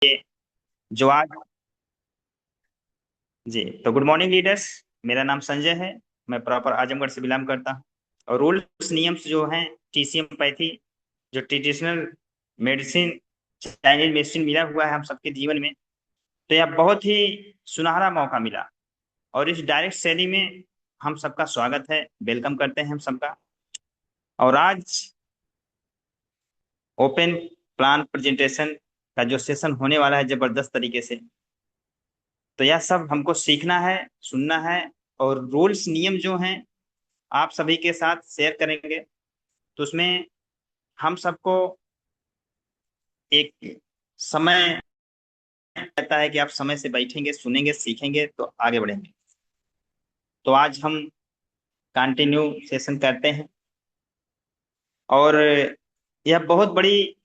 जो आज जी, तो गुड मॉर्निंग लीडर्स। मेरा नाम संजय है। मैं प्रॉपर आजमगढ़ से बिलोंग करता हूँ। और रूल्स नियम्स जो हैं टीसीएम पैथी, जो ट्रेडिशनल मेडिसिन, चाइनीज मेडिसिन मिला हुआ है हम सबके जीवन में, तो यह बहुत ही सुनहरा मौका मिला। और इस डायरेक्ट शैली में हम सबका स्वागत है, वेलकम करते हैं हम सबका। और आज ओपन प्लान प्रेजेंटेशन का जो सेशन होने वाला है जबरदस्त तरीके से, तो यह सब हमको सीखना है, सुनना है। और रूल्स नियम जो हैं आप सभी के साथ शेयर करेंगे। तो उसमें हम सबको एक समय रहता है कि आप समय से बैठेंगे, सुनेंगे, सीखेंगे तो आगे बढ़ेंगे। तो आज हम कंटिन्यू सेशन करते हैं। और यह बहुत बड़ी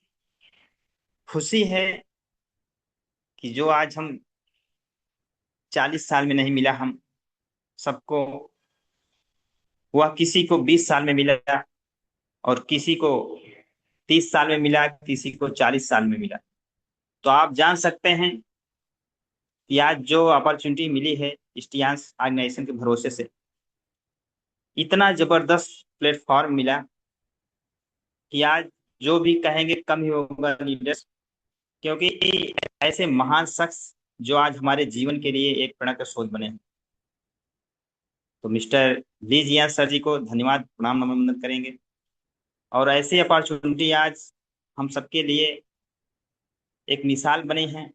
खुशी है कि जो आज हम 40 साल में नहीं मिला हम सबको, वह किसी को 20 साल में मिला, और किसी को 30 साल में मिला, किसी को 40 साल में मिला। तो आप जान सकते हैं कि आज जो अपॉर्चुनिटी मिली है स्टियान्स ऑर्गेनाइजेशन के भरोसे से, इतना जबरदस्त प्लेटफॉर्म मिला कि आज जो भी कहेंगे कम ही होगा लीडर्स। क्योंकि ऐसे महान शख्स जो आज हमारे जीवन के लिए एक प्रेरणा का स्रोत बने हैं। तो मिस्टर ली जियान सर जी को धन्यवाद, प्रणाम, नमन करेंगे। और ऐसी अपॉर्चुनिटी आज हम सबके लिए एक मिसाल बने हैं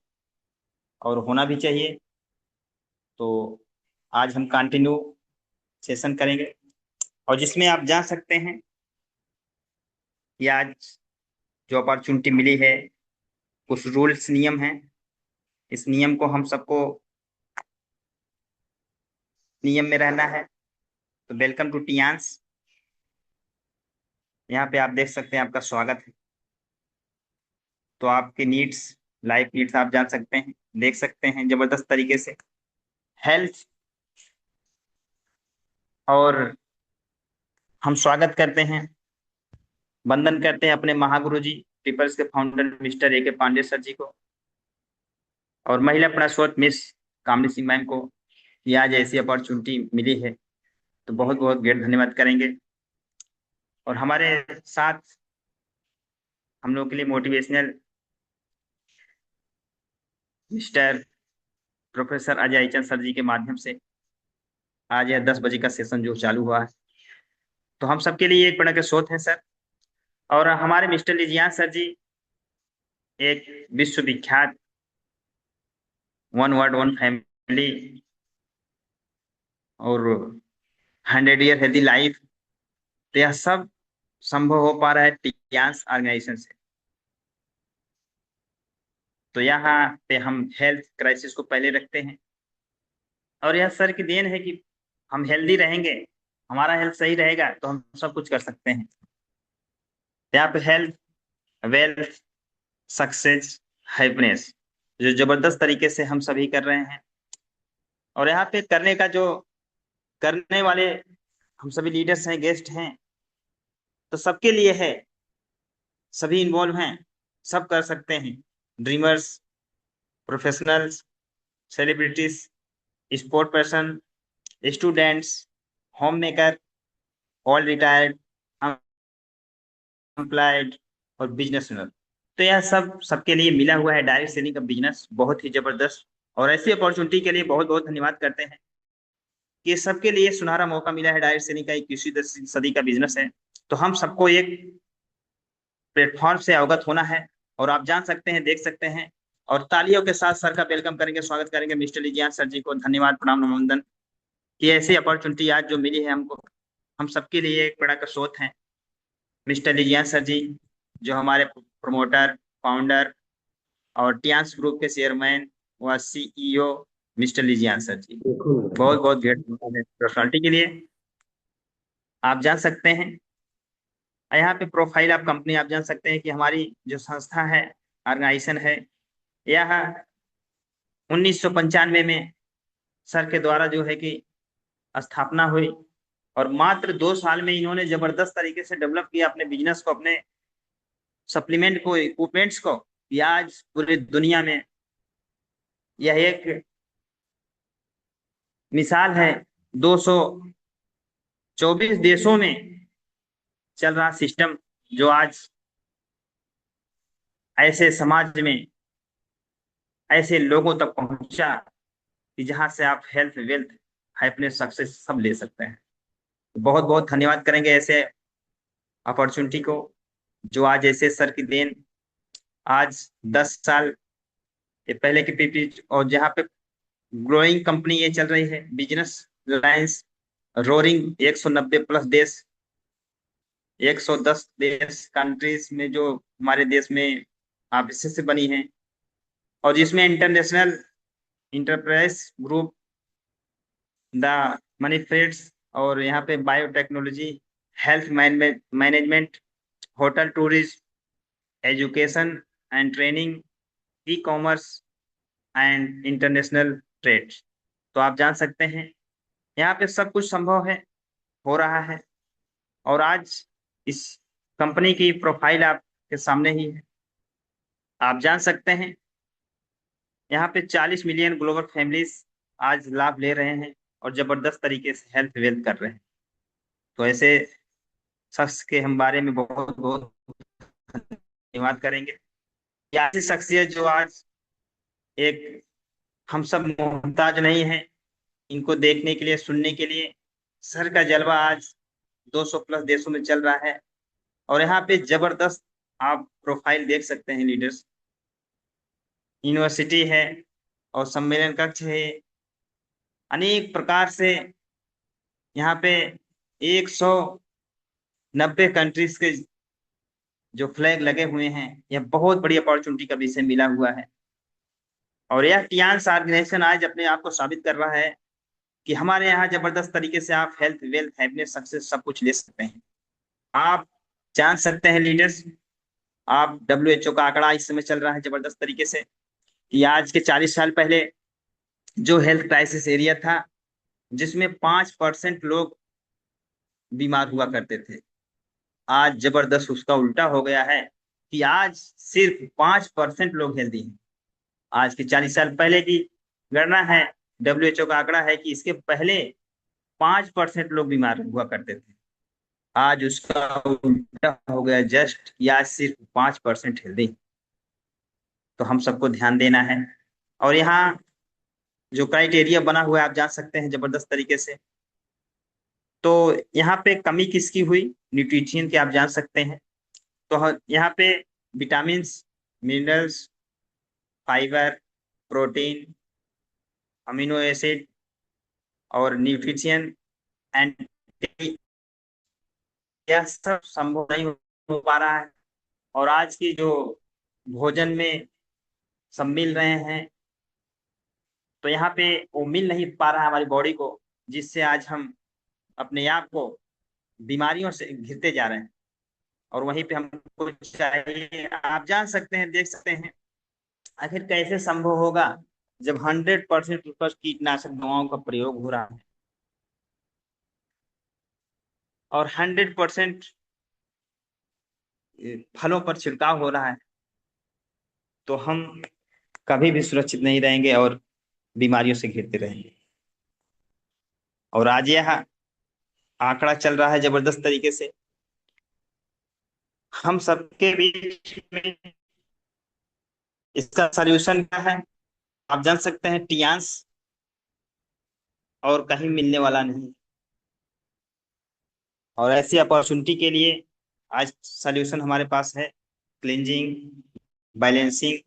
और होना भी चाहिए। तो आज हम कंटिन्यू सेशन करेंगे, और जिसमें आप जान सकते हैं कि आज जो अपॉर्चुनिटी मिली है, कुछ रूल्स नियम हैं। इस नियम को हम सबको नियम में रहना है। तो वेलकम टू टियान्स। यहाँ पे आप देख सकते हैं, आपका स्वागत है। तो आपके नीड्स, लाइफ नीड्स आप जान सकते हैं, देख सकते हैं जबरदस्त तरीके से। हेल्थ, और हम स्वागत करते हैं, वंदन करते हैं अपने महागुरु जी, पीपल्स के फाउंडर मिस्टर ए के पांडे सर जी को, और महिला प्रसूत मिस कामनी सिंह मैम को, कि आज ऐसी अपॉर्चुनिटी मिली है। तो बहुत बहुत ग्रेट धन्यवाद करेंगे। और हमारे साथ हम लोग के लिए मोटिवेशनल मिस्टर प्रोफेसर अजय चंद सर जी के माध्यम से आज यह 10 बजे का सेशन जो चालू हुआ है, तो हम सबके लिए एक प्रेरणा के स्रोत है सर। और हमारे मिस्टर लिजियान सर जी एक विश्वविख्यात वन वर्ड वन फैमिली और 100 ईयर हेल्दी लाइफ, तो यह सब संभव हो पा रहा है टियान्स ऑर्गेनाइजेशन से। तो यहाँ पे हम हेल्थ क्राइसिस को पहले रखते हैं, और यह सर की देन है कि हम हेल्दी रहेंगे, हमारा हेल्थ सही रहेगा तो हम सब कुछ कर सकते हैं। यहाँ पे हेल्थ, वेल्थ, सक्सेस, हैप्पीनेस जो जबरदस्त तरीके से हम सभी कर रहे हैं। और यहाँ पे करने का जो करने वाले हम सभी लीडर्स हैं, गेस्ट हैं, तो सबके लिए है। सभी इन्वॉल्व हैं, सब कर सकते हैं। Dreamers, professionals, celebrities, sport person, students, home maker, all retired, employed, और बिजनेस ओनर। तो यह सब सबके लिए मिला हुआ है डायरेक्ट सेलिंग का बिजनेस, बहुत ही जबरदस्त। और ऐसी अपॉर्चुनिटी के लिए बहुत बहुत धन्यवाद करते हैं कि सबके लिए सुनहरा मौका मिला है। डायरेक्ट सेलिंग का 21वीं सदी का बिजनेस है, तो हम सबको एक प्लेटफॉर्म से अवगत होना है। और आप जान सकते हैं, देख सकते हैं, और तालियों के साथ सर का वेलकम करेंगे, स्वागत करेंगे मिस्टर लिजियान सर जी को। धन्यवाद, प्रणाम, नमन कि ऐसी अपॉर्चुनिटी आज जो मिली है हमको, हम सबके लिए एक बड़ा का स्रोत है। मिस्टर लिजियान सर जी जो हमारे प्रमोटर, फाउंडर और टियान्स ग्रुप के चेयरमैन व सीईओ मिस्टर लिजियान सर जी, बहुत बहुत ग्रेट पर्सनालिटी के लिए। आप जान सकते हैं यहाँ पे प्रोफाइल ऑफ कंपनी आप जान सकते हैं कि हमारी जो संस्था है, ऑर्गेनाइजेशन है, यह 1995 में सर के द्वारा जो है कि स्थापना हुई। और मात्र 2 साल में इन्होंने जबरदस्त तरीके से डेवलप किया अपने बिजनेस को, अपने सप्लीमेंट को, इक्विपमेंट्स को, कि आज पूरी दुनिया में यह एक मिसाल है 224 देशों में चल रहा सिस्टम, जो आज ऐसे समाज में ऐसे लोगों तक पहुंचा कि जहां से आप हेल्थ, वेल्थ, हैप्पीनेस, सक्सेस सब ले सकते हैं। बहुत बहुत धन्यवाद करेंगे ऐसे अपॉर्चुनिटी को, जो आज ऐसे सर की देन, आज 10 साल ये पहले की पीपी, और जहाँ पे ग्रोइंग कंपनी ये चल रही है, बिजनेस लाइंस रोरिंग, 190 प्लस देश, 110 देश कंट्रीज में जो हमारे देश में ऑफिस से बनी है, और जिसमें international enterprise group, the manufactures, और यहाँ पे biotechnology, health management, hotel tourism, education and training, e commerce and international trade. तो आप जान सकते हैं यहाँ पे सब कुछ संभव है, हो रहा है। और आज इस कंपनी की प्रोफाइल आपके सामने ही है, आप जान सकते हैं यहाँ पे 40 मिलियन ग्लोबल फैमिलीज आज लाभ ले रहे हैं और जबरदस्त तरीके से हेल्थ वेल्थ कर रहे हैं। तो ऐसे शख्स के हम बारे में बहुत बहुत धन्यवाद करेंगे। ये ऐसी शख्सियत जो आज एक, हम सब मोहताज नहीं हैं इनको देखने के लिए, सुनने के लिए। सर का जलवा आज 200 प्लस देशों में चल रहा है, और यहाँ पे जबरदस्त आप प्रोफाइल देख सकते हैं, लीडर्स, यूनिवर्सिटी है और सम्मेलन कक्ष है, अनेक प्रकार से यहाँ पे 190 कंट्रीज के जो फ्लैग लगे हुए हैं। यह बहुत बड़ी अपॉर्चुनिटी का विषय मिला हुआ है, और यह टियान्स ऑर्गेनाइजेशन आज अपने आप को साबित कर रहा है कि हमारे यहाँ जबरदस्त तरीके से आप हेल्थ, वेल्थ, हैप्पीनेस, सक्सेस सब कुछ ले सकते हैं। आप जान सकते हैं लीडर्स, आप WHO का आंकड़ा इस समय चल रहा है जबरदस्त तरीके से, कि आज के 40 साल पहले जो हेल्थ क्राइसिस एरिया था, जिसमें 5% लोग बीमार हुआ करते थे, आज जबरदस्त उसका उल्टा हो गया है कि आज सिर्फ 5% लोग हेल्दी हैं। आज के 40 साल पहले की गणना है, WHO का आंकड़ा है कि इसके पहले 5% लोग बीमार हुआ करते थे, आज उसका उल्टा हो गया जस्ट, कि आज सिर्फ 5% हेल्दी। तो हम सबको ध्यान देना है। और यहाँ जो क्राइटेरिया बना हुआ है आप जान सकते हैं जबरदस्त तरीके से। तो यहाँ पे कमी किसकी हुई, न्यूट्रिशन की, आप जान सकते हैं। तो यहाँ पे vitamin, minerals, fibre, protein, amino acid और न्यूट्रिशन एंड, यह सब संभव नहीं हो पा रहा है। और आज की जो भोजन में सब मिल रहे हैं, तो यहाँ पे वो मिल नहीं पा रहा है हमारी बॉडी को, जिससे आज हम अपने आप को बीमारियों से घिरते जा रहे हैं। और वहीं पे हमको चाहिए, आप जान सकते हैं, देख सकते हैं, आखिर कैसे संभव होगा जब 100% ऊपर कीटनाशक दवाओं का प्रयोग हो रहा है और 100% फलों पर छिड़काव हो रहा है। तो हम कभी भी सुरक्षित नहीं रहेंगे और बीमारियों से घिरते रहेंगे। और आज यह आंकड़ा चल रहा है जबरदस्त तरीके से, हम सबके बीच में इसका सॉल्यूशन क्या है, आप जान सकते हैं, टियांस, और कहीं मिलने वाला नहीं। और ऐसी अपॉर्चुनिटी के लिए आज सॉल्यूशन हमारे पास है, क्लींजिंग, बैलेंसिंग,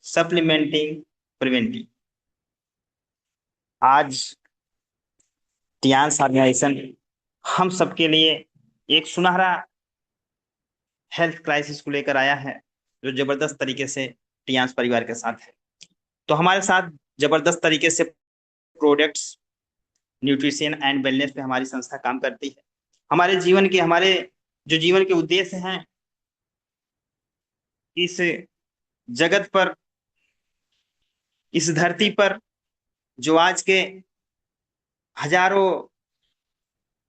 सप्लीमेंटिंग, प्रिवेंटिंग। आज टियांस ऑर्गेनाइजेशन हम सबके लिए एक सुनहरा हेल्थ क्राइसिस को लेकर आया है, जो जबरदस्त तरीके से टियांस परिवार के साथ है। तो हमारे साथ जबरदस्त तरीके से प्रोडक्ट्स, न्यूट्रिशन एंड वेलनेस पे हमारी संस्था काम करती है। हमारे जीवन के, हमारे जो जीवन के उद्देश्य हैं इस जगत पर, इस धरती पर, जो आज के हजारों,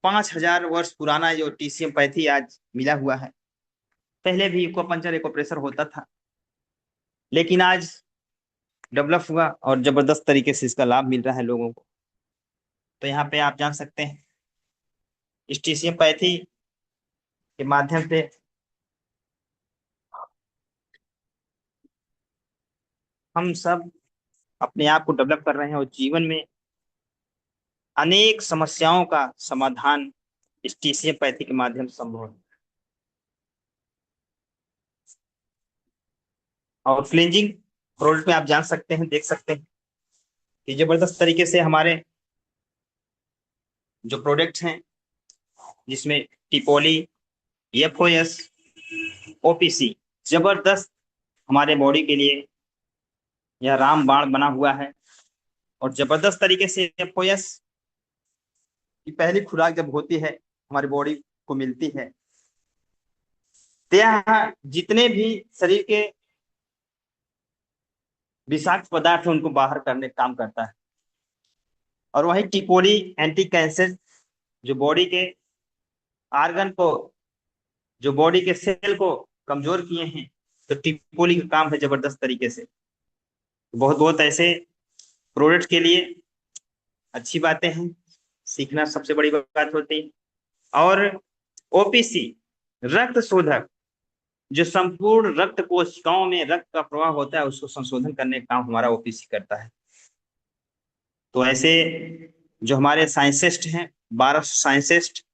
5,000 वर्ष पुराना जो TCM पैथी आज मिला हुआ है। पहले भी इको पंचर, इको प्रेशर होता था, लेकिन आज डेवलप हुआ और जबरदस्त तरीके से इसका लाभ मिल रहा है लोगों को। तो यहाँ पे आप जान सकते हैं स्टीशियोपैथी के माध्यम से हम सब अपने आप को डेवलप कर रहे हैं और जीवन में अनेक समस्याओं का समाधान स्टीशियोपैथी के माध्यम से संभव है। और क्लींजिंग प्रोडक्ट में आप जान सकते हैं, देख सकते हैं कि जबरदस्त तरीके से हमारे जो प्रोडक्ट्स हैं जिसमें टिपोली, एफओएस, ओपीसी, जबरदस्त हमारे बॉडी के लिए यह रामबाण बना हुआ है। और जबरदस्त तरीके से एफओएस की पहली खुराक जब होती है, हमारी बॉडी को मिलती है, तो यह जितने भी शरीर के विषाक्त पदार्थ है उनको बाहर करने का काम करता है। और वही टिपोली एंटी कैंसर, जो बॉडी के आर्गन को, जो बॉडी के सेल को कमजोर किए हैं, तो टिपोली का काम है जबरदस्त तरीके से। बहुत बहुत ऐसे प्रोडक्ट के लिए अच्छी बातें हैं, सीखना सबसे बड़ी बात होती है। और ओपीसी रक्त शोधक, जो संपूर्ण रक्त कोशिकाओं में रक्त का प्रवाह होता है उसको संशोधन करने का काम हमारा ओपीसी करता है। तो ऐसे जो हमारे साइंटिस्ट हैं, 1200 साइंटिस्ट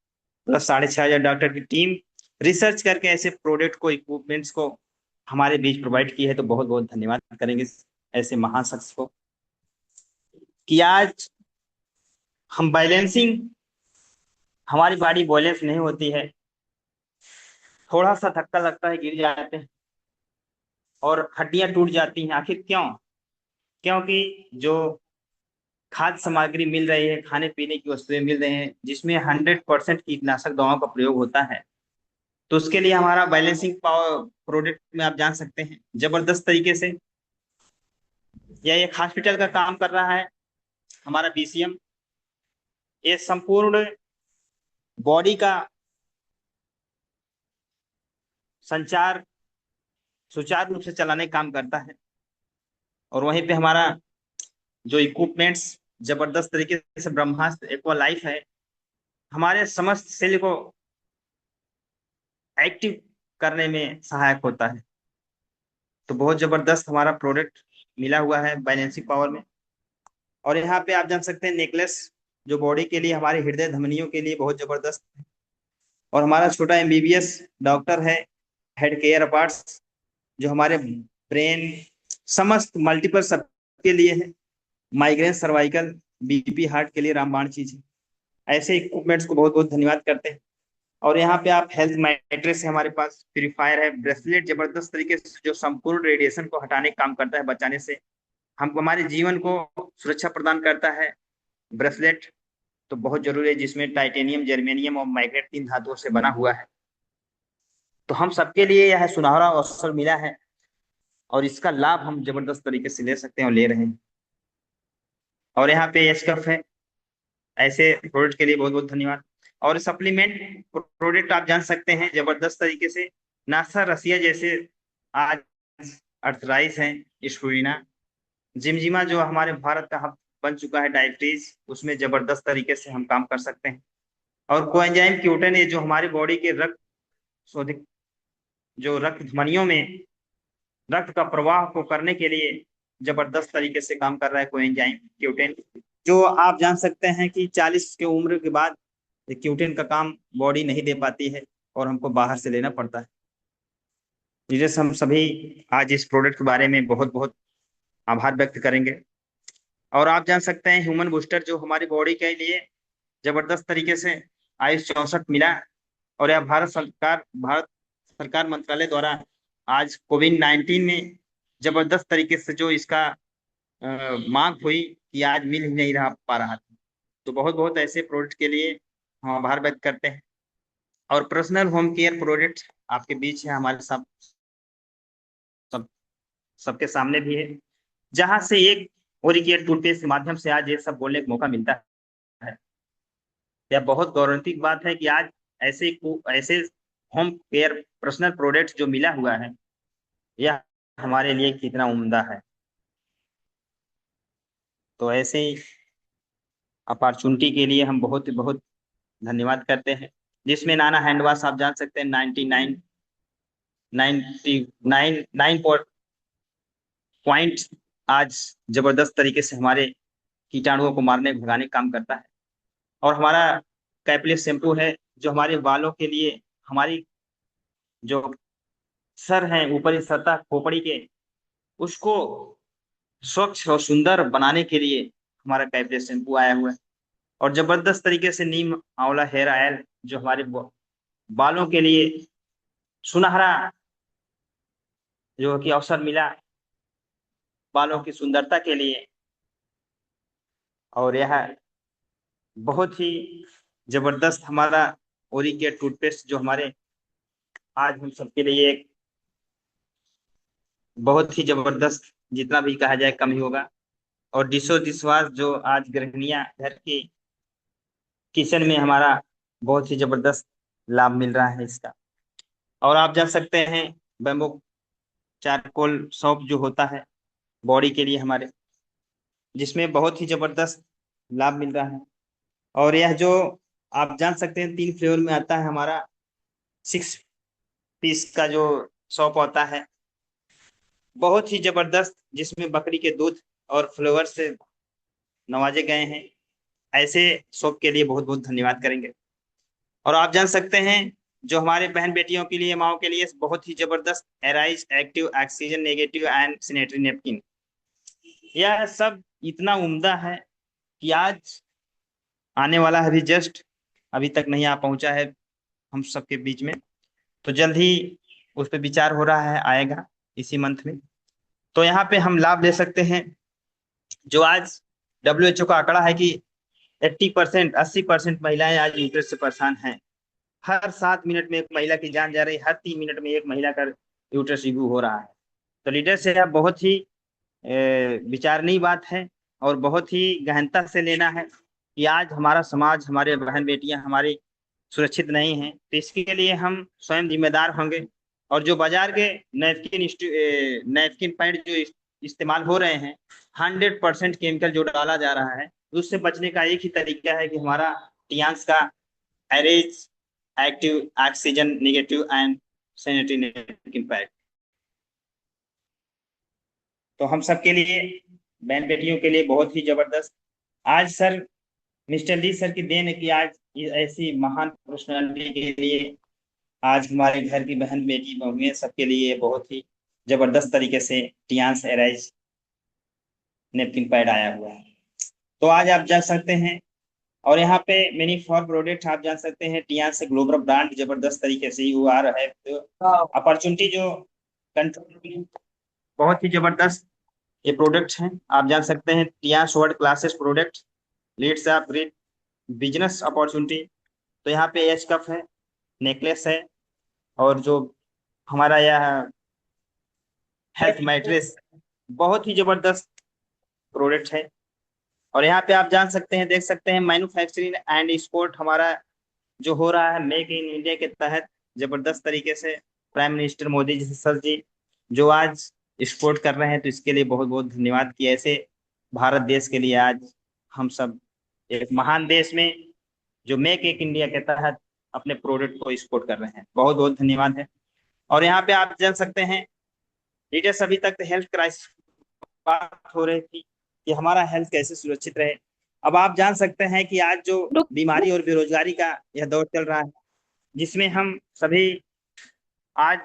प्लस 6500 डॉक्टर की टीम रिसर्च करके ऐसे प्रोडक्ट को, इक्विपमेंट्स को हमारे बीच प्रोवाइड की है। तो बहुत बहुत धन्यवाद करेंगे ऐसे महान शख्स को कि आज हम बैलेंसिंग, हमारी बॉडी बैलेंस नहीं होती है, थोड़ा सा धक्का लगता है गिर जाते हैं और हड्डियां टूट जाती हैं। आखिर क्यों? क्योंकि जो खाद्य सामग्री मिल रही है, खाने पीने की वस्तुएं मिल रही हैं जिसमें 100% कीटनाशक दवाओं का प्रयोग होता है। तो उसके लिए हमारा बैलेंसिंग पावर प्रोडक्ट में आप जान सकते हैं जबरदस्त तरीके से यह एक हॉस्पिटल का काम कर रहा है। हमारा बीसीएम ये संपूर्ण बॉडी का संचार सुचारू रूप से चलाने का काम करता है। और वहीं पे हमारा जो इक्विपमेंट्स जबरदस्त तरीके से ब्रह्मास्त्र एक्वा लाइफ है, हमारे समस्त सेल को एक्टिव करने में सहायक होता है। तो बहुत जबरदस्त हमारा प्रोडक्ट मिला हुआ है बैलेंसिंग पावर में। और यहाँ पे आप जान सकते हैं नेकलेस, जो बॉडी के लिए, हमारे हृदय धमनियों के लिए बहुत जबरदस्त है। और हमारा छोटा एमबीबीएस डॉक्टर है हेड केयर अपार्ट्स, जो हमारे ब्रेन समस्त मल्टीपल सबके लिए है, माइग्रेन, सर्वाइकल, बीपी, हार्ट के लिए रामबाण चीज है। ऐसे इक्विपमेंट्स को बहुत बहुत धन्यवाद करते हैं। और यहाँ पे आप हेल्थ मैट्रेस है, हमारे पास प्यूरीफायर है, ब्रेसलेट जबरदस्त तरीके से जो संपूर्ण रेडिएशन को हटाने का काम करता है, बचाने से हमको, हमारे जीवन को सुरक्षा प्रदान करता है। ब्रेसलेट तो बहुत जरूरी है जिसमें टाइटेनियम, जर्मेनियम और मैग्नेट 3 धातुओं से बना हुआ है। तो हम सबके लिए यह सुनहरा अवसर मिला है और इसका लाभ हम जबरदस्त तरीके से ले सकते हैं और ले रहे हैं। और यहाँ पे एसकफ है। ऐसे प्रोडक्ट के लिए बहुत बहुत धन्यवाद। और सप्लीमेंट प्रोडक्ट आप जान सकते हैं जबरदस्त तरीके से नासा रसिया जैसे आज अर्थराइज है, स्पूरिना, जिमजिमा जो हमारे भारत का हब बन चुका है डायबिटीज, उसमें जबरदस्त तरीके से हम काम कर सकते हैं। और कोएंजाइम क्यूटन, ये जो हमारी बॉडी के रक्त शोधित, जो रक्त धमनियों में रक्त का प्रवाह को करने के लिए जबरदस्त तरीके से काम कर रहा है कोएंजाइम क्यूटेन, जो आप जान सकते हैं कि 40 की उम्र के बाद क्यूटेन का काम बॉडी नहीं दे पाती है और हमको बाहर से लेना पड़ता है। जिसे हम सभी आज इस प्रोडक्ट के बारे में बहुत बहुत आभार व्यक्त करेंगे। और आप जान सकते हैं ह्यूमन बूस्टर, जो हमारी बॉडी के लिए जबरदस्त तरीके से आयुष 64 मिला। और यह भारत सरकार मंत्रालय द्वारा आज कोविड-19 में जबरदस्त तरीके से जो इसका मांग हुई कि आज मिल ही नहीं रहा पा रहा था। तो बहुत बहुत ऐसे प्रोडक्ट के लिए हम आभार व्यक्त करते हैं। और पर्सनल होम केयर प्रोडक्ट आपके बीच है, हमारे सब सबके सामने भी है, जहां से एक ओरिकेयर टूथपेस्ट के माध्यम से आज ये सब बोलने का मौका मिलता है। यह बहुत गौरवान्वित बात है कि आज ऐसे होम केयर पर्सनल प्रोडक्ट जो मिला हुआ है, यह हमारे लिए कितना उम्दा है। तो ऐसे ही अपॉर्चुनिटी के लिए हम बहुत बहुत धन्यवाद करते हैं। जिसमें नाना हैंड वॉश आप जान सकते हैं 99 पॉइंट आज जबरदस्त तरीके से हमारे कीटाणुओं को मारने भगाने का काम करता है। और हमारा कैपलिस शैम्पू है जो हमारे बालों के लिए, हमारी जो सर है ऊपरी सतह खोपड़ी के, उसको स्वच्छ और सुंदर बनाने के लिए हमारा कैपलिस शैम्पू आया हुआ है। और जबरदस्त तरीके से नीम आंवला हेयर ऑयल जो हमारे बालों के लिए सुनहरा जो कि अवसर मिला बालों की सुंदरता के लिए। और यह बहुत ही जबरदस्त हमारा ओरिकेट टूथपेस्ट जो हमारे आज हम सबके लिए एक बहुत ही जबरदस्त, जितना भी कहा जाए कम ही होगा। और डिशवाश जो आज गृहिणियां घर की किचन में हमारा बहुत ही जबरदस्त लाभ मिल रहा है इसका। और आप जान सकते हैं बैम्बू चारकोल सोप जो होता है बॉडी के लिए हमारे, जिसमें बहुत ही जबरदस्त लाभ मिल रहा है। और यह जो आप जान सकते हैं 3 फ्लेवर में आता है हमारा 6 पीस का जो सोप होता है, बहुत ही जबरदस्त, जिसमें बकरी के दूध और फ्लेवर से नवाजे गए हैं। ऐसे सोप के लिए बहुत बहुत धन्यवाद करेंगे। और आप जान सकते हैं जो हमारे बहन बेटियों के लिए, माओ के लिए बहुत ही जबरदस्त arise active oxygen negative and sanitary napkin, यह सब इतना उम्दा है कि आज आने वाला है, अभी जस्ट अभी तक नहीं आ पहुंचा है हम सबके बीच में। तो जल्द ही उस पर विचार हो रहा है, आएगा इसी मंथ में। तो यहाँ पे हम लाभ ले सकते हैं। जो आज WHO का आंकड़ा है कि 80%, 80% महिलाएं आज यूट्रस से परेशान हैं। हर 7 मिनट में एक महिला की जान जा रही, हर 3 मिनट में एक महिला का यूट्रस रिव्यू हो रहा है। तो लीडर से यह बहुत ही विचारणीय बात है और बहुत ही गहनता से लेना है कि आज हमारा समाज, हमारे बहन बेटियां हमारी सुरक्षित नहीं हैं। तो इसके लिए हम स्वयं जिम्मेदार होंगे। और जो बाजार के नैपकिन पैड जो इस्तेमाल हो रहे हैं, 100% केमिकल जो डाला जा रहा है, उससे बचने का एक ही तरीका है कि हमारा टियांस का arrays active oxygen negative and sanitary napkin pad. तो हम सबके लिए, बहन बेटियों के लिए बहुत ही जबरदस्त। आज सर, मिस्टर ली सर की देन है कि आज ऐसी महान पर्सनालिटी के लिए आज हमारे घर की बहन बेटी बहुएं सबके लिए बहुत ही जबरदस्त तरीके से टियांस एराइज नेपकिन पैड आया हुआ है। तो आज आप जान सकते हैं। और यहाँ पे मेनी फॉर प्रोडक्ट आप जान सकते हैं टियांस से ग्लोबल ब्रांड जबरदस्त तरीके से यू आ रहा है। तो अपॉर्चुनिटी जो कंट्रोल बहुत ही जबरदस्त ये प्रोडक्ट्स हैं। आप जान सकते हैं Tiens world classes product leads up great business opportunity. तो यहाँ पे एच कप है, नेकलेस है, और जो हमारा यह हेल्थ मैट्रेस बहुत ही जबरदस्त प्रोडक्ट है। और यहाँ पे आप जान सकते हैं, देख सकते हैं मैन्युफैक्चरिंग एंड एक्सपोर्ट हमारा जो हो रहा है मेक इन इंडिया के तहत जबरदस्त तरीके से prime minister Modi ji sir जी जो आज एक्सपोर्ट कर रहे हैं। तो इसके लिए बहुत बहुत धन्यवाद कि ऐसे भारत देश के लिए आज हम सब एक महान देश में जो मेक इन इंडिया के तहत अपने प्रोडक्ट को एक्सपोर्ट कर रहे हैं, बहुत बहुत धन्यवाद है। और यहाँ पे आप जान सकते हैं लीडर्स, अभी तक हेल्थ क्राइसिस बात हो रही थी कि हमारा हेल्थ कैसे सुरक्षित रहे। अब आप जान सकते हैं कि आज जो बीमारी और बेरोजगारी का यह दौर चल रहा है, जिसमें हम सभी आज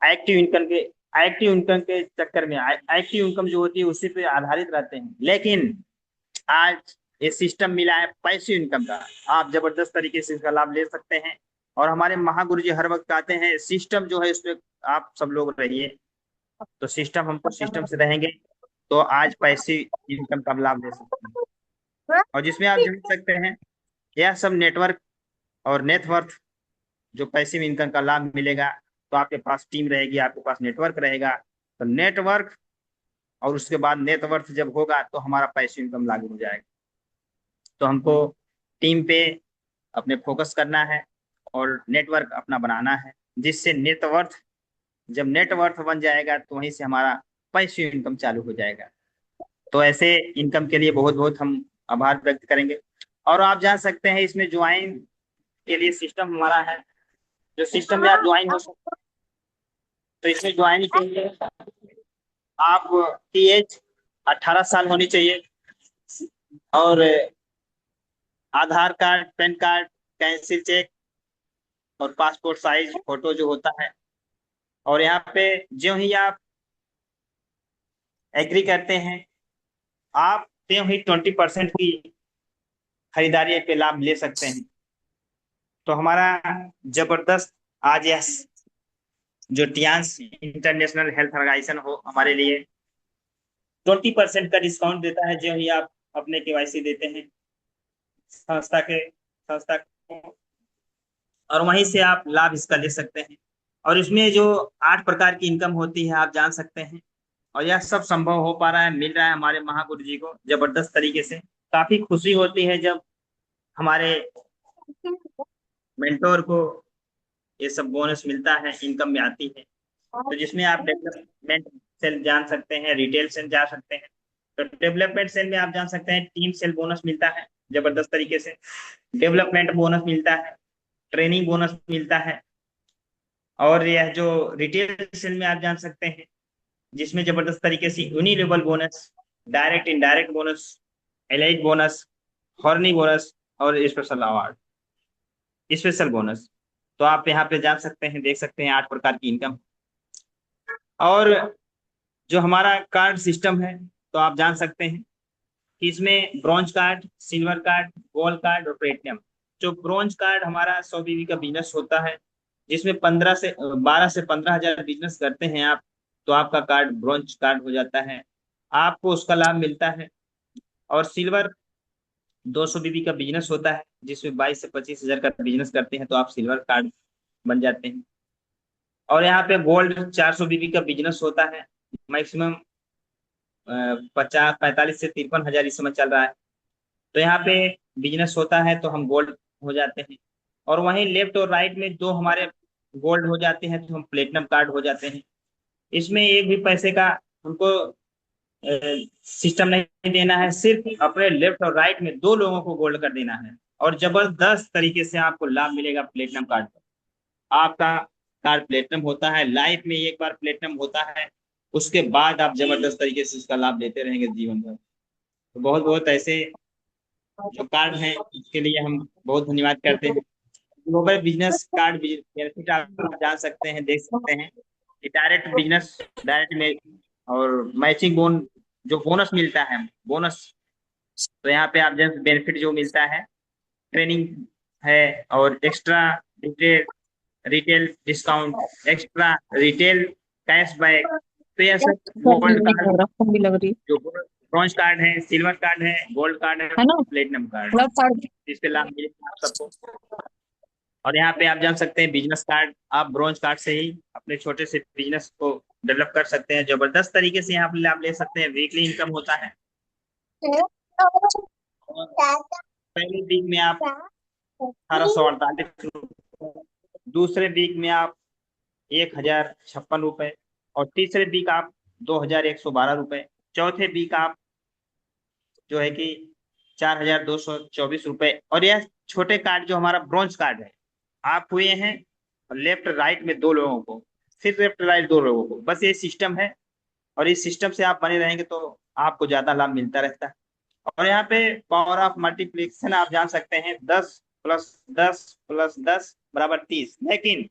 एक्टिव इनकम के चक्कर में, एक्टिव इनकम जो होती है उसी पे आधारित रहते हैं। लेकिन आज ये सिस्टम मिला है पैसिव इनकम का, आप जबरदस्त तरीके से इसका लाभ ले सकते हैं। और हमारे महागुरु जी हर वक्त कहते हैं सिस्टम जो है उसमें आप सब लोग रहिए। तो सिस्टम, हमको सिस्टम से रहेंगे तो आज पैसिव इनकम का लाभ ले सकते हैं। और जिसमें आप जान सकते हैं यह सब नेटवर्क और नेटवर्थ जो पैसिव इनकम का लाभ मिलेगा, तो आपके पास टीम रहेगी, आपके पास नेटवर्क रहेगा। तो नेटवर्क और उसके बाद नेटवर्थ जब होगा तो हमारा पैसिव इनकम लागू हो जाएगा। तो हमको टीम पे अपने फोकस करना है और नेटवर्क अपना बनाना है, जिससे नेटवर्थ, जब नेटवर्थ बन जाएगा तो वहीं से हमारा पैसिव इनकम चालू हो जाएगा। तो ऐसे इनकम के लिए बहुत बहुत हम आभार व्यक्त करेंगे। और आप जान सकते हैं इसमें ज्वाइन के लिए सिस्टम हमारा है, जो सिस्टम में आप ज्वाइन हो सकते हैं। तो इसमें ज्वाइन के लिए आप की एज 18 साल होनी चाहिए, और Aadhaar card, PAN card, cancel cheque और पासपोर्ट साइज फोटो जो होता है। और यहाँ पे जो ही आप एग्री करते हैं, आप त्यों ही 20% की खरीदारी पे लाभ ले सकते हैं। तो हमारा जबरदस्त आज यह जो टियांस इंटरनेशनल हेल्थ ऑर्गेनाइजेशन हो हमारे लिए 20% का डिस्काउंट देता है, जो ही आप अपने केवाईसी देते हैं संस्था को, और वहीं से आप लाभ इसका ले सकते हैं। और इसमें जो 8 प्रकार की इनकम होती है आप जान सकते हैं। और यह सब संभव हो पा रहा है, मिल रहा है हमारे महागुरु जी को जबरदस्त तरीके से। काफी खुशी होती है जब हमारे मेंटोर को ये सब बोनस मिलता है, इनकम में आती है। तो जिसमें आप डेवलपमेंट सेल जान सकते हैं, रिटेल सेल जा सकते हैं। तो डेवलपमेंट सेल में आप जान सकते हैं टीम सेल बोनस मिलता है जबरदस्त तरीके से, डेवलपमेंट बोनस मिलता है, ट्रेनिंग बोनस मिलता है। और यह जो रिटेल सेल में आप जान सकते हैं जिसमें जबरदस्त तरीके से unilevel bonus, direct indirect bonus, elite bonus, हॉर्नी बोनस और स्पेशल अवार्ड, स्पेशल बोनस। तो आप यहाँ पे जान सकते हैं, देख सकते हैं 8 प्रकार की इनकम। और जो हमारा कार्ड सिस्टम है तो आप जान सकते हैं कि इसमें bronze card, silver card, gold card और प्लेटिनम। जो ब्रॉन्ज कार्ड हमारा 100 बीबी का बिजनेस होता है, जिसमें 12 से 15 हजार बिजनेस करते हैं आप, तो आपका कार्ड ब्रॉन्ज कार्ड हो जाता है, आपको उसका लाभ मिलता है। और सिल्वर 200 बीबी का बिजनेस होता है, जिसमें 22 से 25 हजार का बिजनेस करते हैं तो आप सिल्वर कार्ड बन जाते हैं। और यहाँ पे गोल्ड 400 बीबी का बिजनेस होता है, मैक्सिमम 45 से 53 हजार इस समय चल रहा है। तो यहाँ पे बिजनेस होता है तो हम गोल्ड हो जाते हैं। और वहीं लेफ्ट और राइट में दो हमारे गोल्ड हो जाते हैं तो हम प्लेटिनम कार्ड हो जाते हैं। इसमें एक भी पैसे का हमको सिस्टम नहीं देना है, सिर्फ अपने लेफ्ट और राइट में दो लोगों को गोल्ड कर देना है, और जबरदस्त तरीके से आपको लाभ मिलेगा प्लेटिनम कार्ड पर। आपका कार्ड प्लेटिनम होता है, लाइफ में एक बार प्लेटिनम होता है, उसके बाद आप जबरदस्त तरीके से इसका लाभ लेते रहेंगे जीवन भर। तो बहुत बहुत ऐसे जो कार्ड हैं उसके लिए हम बहुत धन्यवाद करते हैं। ग्लोबल बिजनेस कार्ड बेनिफिट आप जान सकते हैं, देख सकते हैं कि डायरेक्ट बिजनेस, डायरेक्ट में और मैचिंग जो बोनस मिलता है बोनस। तो यहाँ पे आप जैसे बेनिफिट जो मिलता है, ट्रेनिंग है, और extra retail retail discount, extra retail cashback. तो यह सब गोल्ड कार्ड, भी लग रही जो ब्रॉन्ज कार्ड है, सिल्वर कार्ड है, गोल्ड कार्ड है, है ना। प्लेटिनम कार्ड, मतलब कार्ड। इसके लाभ मिलेगा आप सबको। और यहाँ पे आप जान सकते हैं बिजनेस कार्ड, आप ब्रॉन्ज कार्ड से ही अपने छोटे से बिजनेस को डेवलप कर सकते हैं, जबरदस्त तरीके से यहाँ पे लाभ ले सकते हैं। वीकली इनकम होता है, और पहले वीक में आप 1848 रुपये, दूसरे वीक में आप 1056 रुपये, और तीसरे वीक आप 2112 रुपये, चौथे वीक आप जो है कि 4224 रुपये। और यह छोटे कार्ड जो हमारा ब्रॉन्ज कार्ड है, आप हुए हैं लेफ्ट राइट में दो लोगों को, सिर्फ लेफ्ट राइट दो लोगों को, बस ये सिस्टम है। और इस सिस्टम से आप बने रहेंगे तो आपको ज्यादा लाभ मिलता रहता है। और यहाँ पे पावर ऑफ मल्टीप्लिकेशन आप जान सकते हैं, 10 + 10 + 10 = 30। लेकिन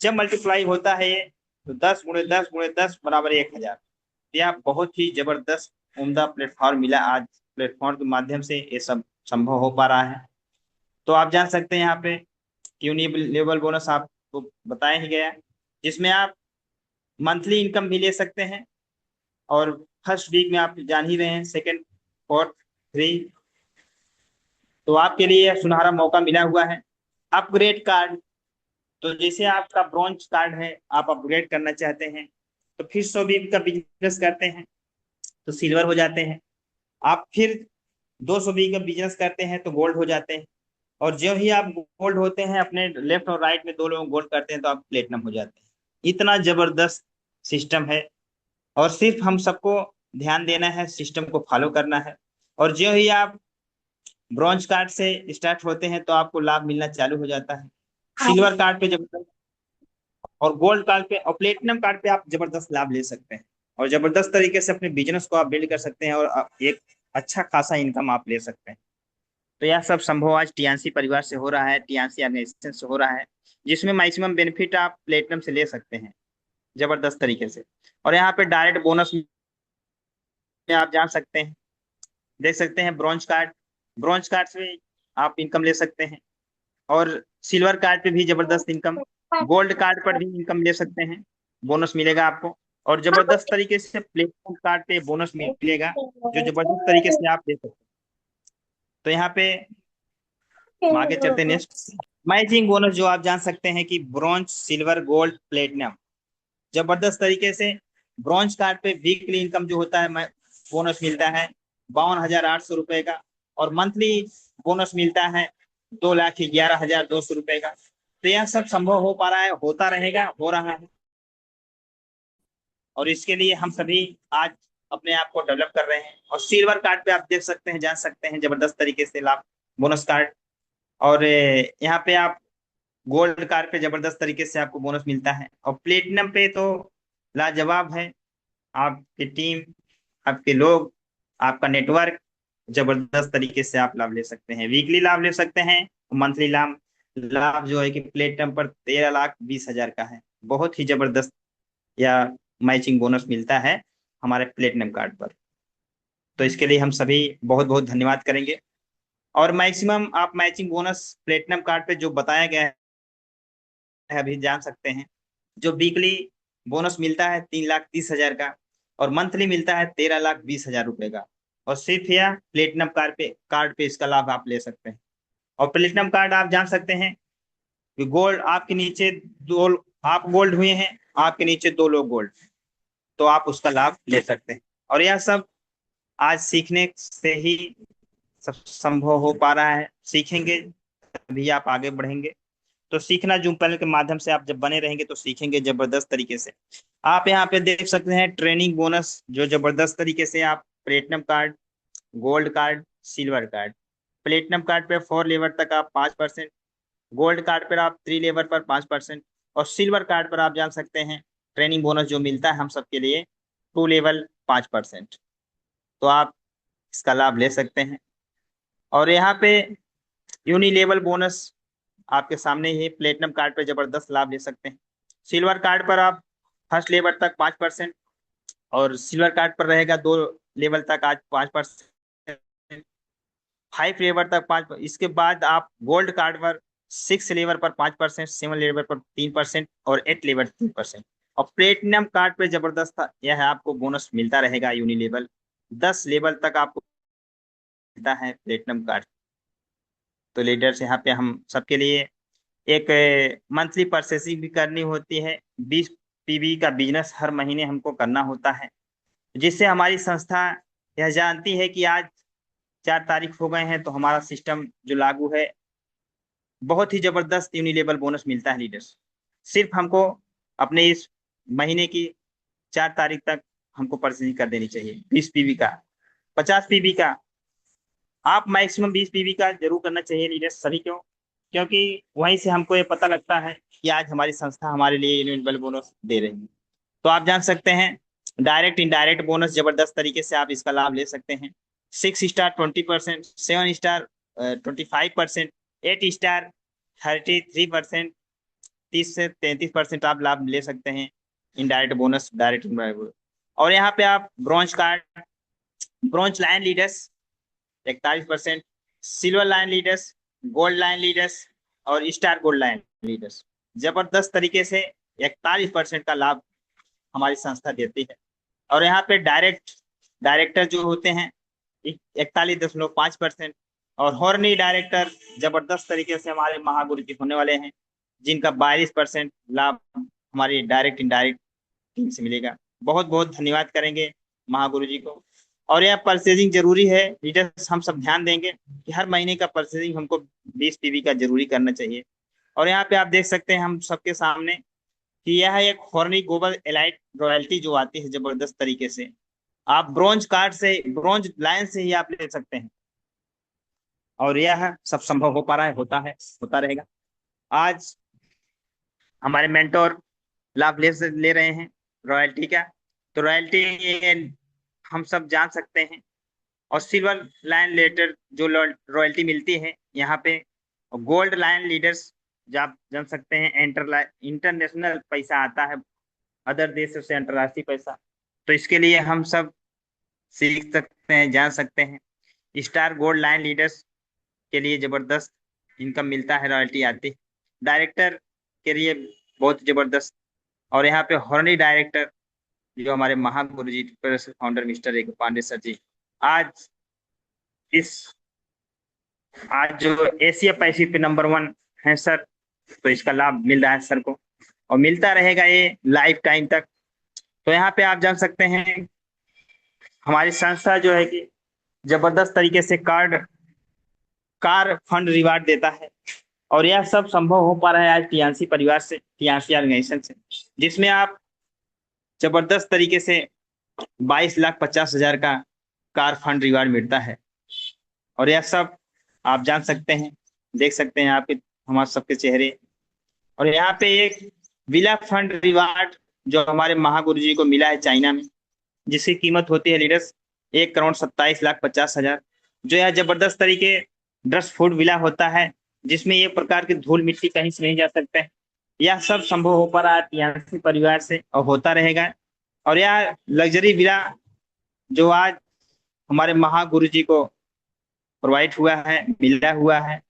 जब मल्टीप्लाई होता है ये, तो 10 × 10 × 10 = 1000। यह बहुत ही जबरदस्त उम्दा प्लेटफॉर्म मिला आज, प्लेटफॉर्म के माध्यम से ये सब संभव हो पा रहा है। तो आप जान सकते हैं यहाँ पे लेवल बोनस आपको बताया ही गया, जिसमें आप मंथली इनकम भी ले सकते हैं। और फर्स्ट वीक में आप जान ही रहे हैं, सेकंड, फोर्थ, थ्री। तो आपके लिए यह सुनहरा मौका मिला हुआ है। अपग्रेड कार्ड, तो जैसे आपका ब्रॉन्ज कार्ड है, आप अपग्रेड करना चाहते हैं तो फिर 100 बीट का बिजनेस करते हैं तो सिल्वर हो जाते हैं। आप फिर 200 बीट का बिजनेस करते हैं तो गोल्ड हो जाते हैं। और जो ही आप गोल्ड होते हैं, अपने लेफ्ट और राइट में दो लोग गोल्ड करते हैं तो आप प्लेटिनम हो जाते हैं। इतना जबरदस्त सिस्टम है। और सिर्फ हम सबको ध्यान देना है, सिस्टम को फॉलो करना है। और जो ही आप ब्रॉन्ज कार्ड से स्टार्ट होते हैं तो आपको लाभ मिलना चालू हो जाता है। सिल्वर कार्ड पे जब, और गोल्ड कार्ड पे और प्लेटिनम कार्ड पे आप जबरदस्त लाभ ले सकते हैं, और जबरदस्त तरीके से अपने बिजनेस को आप बिल्ड कर सकते हैं, और एक अच्छा खासा इनकम आप ले सकते हैं। तो यह सब संभव आज टीएनसी परिवार से हो रहा है, टीएनसी ऑर्गेनाइजेशन से हो रहा है, जिसमें मैक्सिमम बेनिफिट आप प्लेटिनम से ले सकते हैं जबरदस्त तरीके से। और यहाँ पे डायरेक्ट बोनस में आप जान सकते हैं, देख सकते हैं ब्रॉन्ज कार्ड, ब्रॉन्ज कार्ड से आप इनकम ले सकते हैं, और सिल्वर कार्ड पे भी जबरदस्त इनकम, गोल्ड कार्ड पर भी इनकम ले सकते हैं, बोनस मिलेगा आपको। और जबरदस्त तरीके से प्लेटिनम कार्ड पे बोनस मिलेगा, जो जबरदस्त तरीके से आप ले सकते हैं। तो यहाँ पे हम आगे चलते हैं नेक्स्ट। मैचिंग बोनस जो आप जान सकते हैं कि ब्रॉन्ज, सिल्वर, गोल्ड, प्लेटिनम, जबरदस्त तरीके से ब्रॉन्ज कार्ड पे वीकली इनकम जो होता है बोनस मिलता है 52,800 रुपए का, और मंथली बोनस मिलता है 2,11,200 रुपए का। तो यह सब संभव हो पा रहा है, होता रहेगा, हो रहा है, और इसके लिए हम सभी आज अपने आप को डेवलप कर रहे हैं। और सिल्वर कार्ड पे आप देख सकते हैं, जान सकते हैं जबरदस्त तरीके से लाभ, बोनस कार्ड। और यहाँ पे आप गोल्ड कार्ड पे जबरदस्त तरीके से आपको बोनस मिलता है, और प्लेटिनम पे तो लाजवाब है। आपकी टीम, आपके लोग, आपका नेटवर्क, जबरदस्त तरीके से आप लाभ ले सकते हैं, वीकली लाभ ले सकते हैं, मंथली लाभ, लाभ जो है कि प्लेटिनम पर 13,20,000 का है, बहुत ही जबरदस्त या मैचिंग बोनस मिलता है हमारे प्लेटिनम कार्ड पर। तो इसके लिए हम सभी बहुत बहुत धन्यवाद करेंगे। और मैक्सिमम आप मैचिंग बोनस प्लेटिनम कार्ड पे जो बताया गया है अभी जान सकते हैं। जो वीकली बोनस मिलता है 3,30,000 का, और मंथली मिलता है 13,20,000 रुपए का। और सिर्फ यह प्लेटिनम कार्ड पे इसका लाभ आप ले सकते हैं। और प्लेटिनम कार्ड आप जान सकते हैं कि गोल्ड आपके नीचे दो, आप गोल्ड हुए हैं, आपके नीचे दो लोग गोल्ड, तो आप उसका लाभ ले सकते हैं। और यह सब आज सीखने से ही सब संभव हो पा रहा है, सीखेंगे तभी आप आगे बढ़ेंगे। तो सीखना जूम पैनल के माध्यम से आप जब बने रहेंगे तो सीखेंगे जबरदस्त तरीके से। आप यहाँ पे देख सकते हैं ट्रेनिंग बोनस, जो जबरदस्त तरीके से आप platinum card, gold card, silver card, platinum card पे 4 लेवल तक आप 5%, गोल्ड कार्ड पर आप 3 लेवल पर 5%, और सिल्वर कार्ड पर आप जान सकते हैं ट्रेनिंग बोनस जो मिलता है हम सबके लिए 2 लेवल 5%। तो आप इसका लाभ ले सकते हैं। और यहाँ पे यूनिलेवल बोनस आपके सामने ही, प्लेटिनम कार्ड पे जबरदस्त लाभ ले सकते हैं। सिल्वर कार्ड पर आप फर्स्ट लेवल तक 5%, और सिल्वर कार्ड पर रहेगा 2 लेवल तक आज 5%, 5 लेवल तक 5। इसके बाद आप गोल्ड कार्ड पर 6 लेवल पर 5%, 7 लेवल पर 3%, और 8 लेवल 3%। और प्लेटिनम कार्ड पे जबरदस्त यह है, आपको बोनस मिलता रहेगा यूनिलेवल 10 लेवल तक आपको मिलता है प्लेटिनम कार्ड। तो लीडर्स यहाँ पे हम सबके लिए एक मंथली परचेसिंग भी करनी होती है, 20 पीवी का बिजनेस हर महीने हमको करना होता है, जिससे हमारी संस्था यह जानती है कि आज 4 तारीख हो गए हैं तो हमारा सिस्टम जो लागू है, बहुत ही जबरदस्त यूनिलेवल बोनस मिलता है लीडर्स। सिर्फ हमको अपने इस महीने की 4 तारीख तक हमको परचेसिंग कर देनी चाहिए 20 पीवी का, 50 पीवी का। आप मैक्सिमम 20 पीवी का जरूर करना चाहिए लीडर्स सभी को, क्योंकि वहीं से हमको ये पता लगता है कि आज हमारी संस्था हमारे लिए यूनिलेवल बोनस दे रही है। तो आप जान सकते हैं डायरेक्ट इनडायरेक्ट बोनस जबरदस्त तरीके से आप इसका लाभ ले सकते हैं। 6 स्टार 20%, 7 स्टार 25%, 8 स्टार 33%, 30 से 33% आप लाभ ले सकते हैं इनडायरेक्ट बोनस, डायरेक्ट इनडायरेक्ट। और यहाँ पे आप bronze card, bronze line leaders 41%, silver line leaders, gold line leaders, और स्टार गोल्ड लाइन लीडर्स, जबरदस्त तरीके से 41% का लाभ हमारी संस्था देती है। और यहाँ पे डायरेक्टर जो होते हैं 41.5%, और हॉर्नी डायरेक्टर जबरदस्त तरीके से हमारे महागुरु जी होने वाले हैं, जिनका 42% लाभ हमारी डायरेक्ट इनडायरेक्ट टीम से मिलेगा। बहुत बहुत धन्यवाद करेंगे महागुरु जी को। और यह परचेजिंग जरूरी है लीडर्स, हम सब ध्यान देंगे कि हर महीने का परचेजिंग हमको 20 पीवी का जरूरी करना चाहिए। और यहाँ पे आप देख सकते हैं हम सबके सामने कि यह एक हॉर्नी ग्लोबल एलाइट रॉयल्टी जो आती है जबरदस्त तरीके से, आप ब्रोंज कार्ड से, ब्रोंज लाइन से ही आप ले सकते हैं। और यह सब संभव हो पा रहा है, होता है, होता रहेगा। आज हमारे मेंटोर लाभ ले रहे हैं रॉयल्टी का। तो रॉयल्टी हम सब जान सकते हैं। और सिल्वर लाइन लेटर जो रॉयल्टी मिलती है यहाँ पे, गोल्ड लाइन लीडर्स जो आप जान सकते हैं, इंटरनेशनल पैसा आता है अदर देशों से, अंतर्राष्ट्रीय पैसा। तो इसके लिए हम सब सीख सकते हैं, जान सकते हैं। स्टार गोल्ड लाइन लीडर्स के लिए जबरदस्त इनकम मिलता है, रॉयल्टी आती है। डायरेक्टर के लिए बहुत जबरदस्त। और यहाँ पे हॉनरी डायरेक्टर जो हमारे महागुरु जी, फाउंडर मिस्टर एक पांडे सर जी, आज इस आज जो एशिया पैसिफिक पे नंबर 1 है सर। तो इसका लाभ मिल रहा है सर को, और मिलता रहेगा ये लाइफ टाइम तक। तो यहाँ पे आप जान सकते हैं हमारी संस्था जो है कि जबरदस्त तरीके से कार फंड रिवार्ड देता है। और यह सब संभव हो पा रहा है आज टीआरसी परिवार से, टीआरसी ऑर्गेनाइजेशन से, जिसमें आप जबरदस्त तरीके से 22,50,000 का कार फंड रिवार्ड मिलता है। और यह सब आप जान सकते हैं, देख सकते हैं आपके हमारे सबके चेहरे। और यहाँ पे एक विला फंड रिवार्ड जो हमारे महागुरु जी को मिला है चाइना में, जिसकी कीमत होती है लीडर्स 1,27,50,000। जो यह जबरदस्त तरीके ड्रस फूड विला होता है, जिसमें एक प्रकार की धूल मिट्टी कहीं से नहीं जा सकता है। यह सब संभव हो पा रहा है टीआरसी परिवार से, और होता रहेगा। और यह लग्जरी विला जो आज हमारे महागुरु जी को प्रोवाइड हुआ है, मिला हुआ है।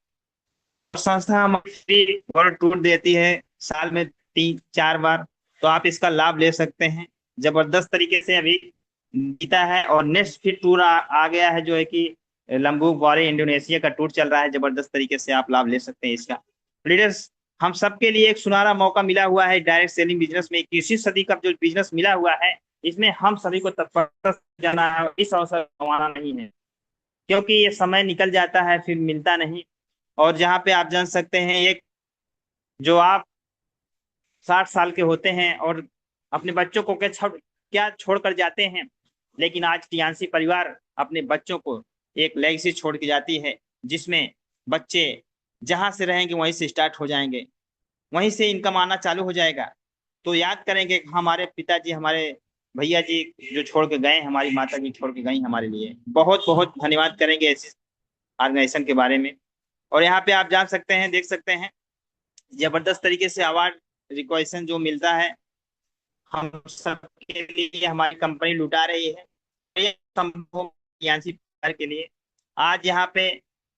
संस्था हमारी वर्ल्ड टूर देती है साल में 3-4 बार। तो आप इसका लाभ ले सकते हैं। जबरदस्त तरीके से अभी जीता है, और नेक्स्ट फिर टूर आ गया है जो है कि लंबूक बारे इंडोनेशिया का टूर चल रहा है। जबरदस्त तरीके से आप लाभ ले सकते हैं इसका। लीडर्स, हम सबके लिए एक सुनहरा मौका मिला हुआ है डायरेक्ट सेलिंग बिजनेस में। 21वीं सदी का जो बिजनेस मिला हुआ है, इसमें हम सभी को तत्परता से जाना है, इस अवसर गंवाना नहीं है, क्योंकि ये समय निकल जाता है फिर मिलता नहीं। और जहाँ पे आप जान सकते हैं, एक जो आप 60 साल के होते हैं और अपने बच्चों को क्या छोड़ कर जाते हैं, लेकिन आज टियानसी परिवार अपने बच्चों को एक लेगेसी छोड़ के जाती है, जिसमें बच्चे जहां से रहेंगे वहीं से स्टार्ट हो जाएंगे, वहीं से इनकम आना चालू हो जाएगा। तो याद करेंगे हमारे पिताजी, हमारे भैया जी जो छोड़ के गए, हमारी माता जी छोड़ के गई हमारे लिए। बहुत बहुत धन्यवाद करेंगे ऐसी ऑर्गेनाइजेशन के बारे में। और यहाँ पे आप जान सकते हैं, देख सकते हैं जबरदस्त तरीके से अवार्ड रिकॉग्निशन जो मिलता है हम सबके लिए, हमारी कंपनी लुटा रही है। ये संभव यानी के लिए आज यहाँ पे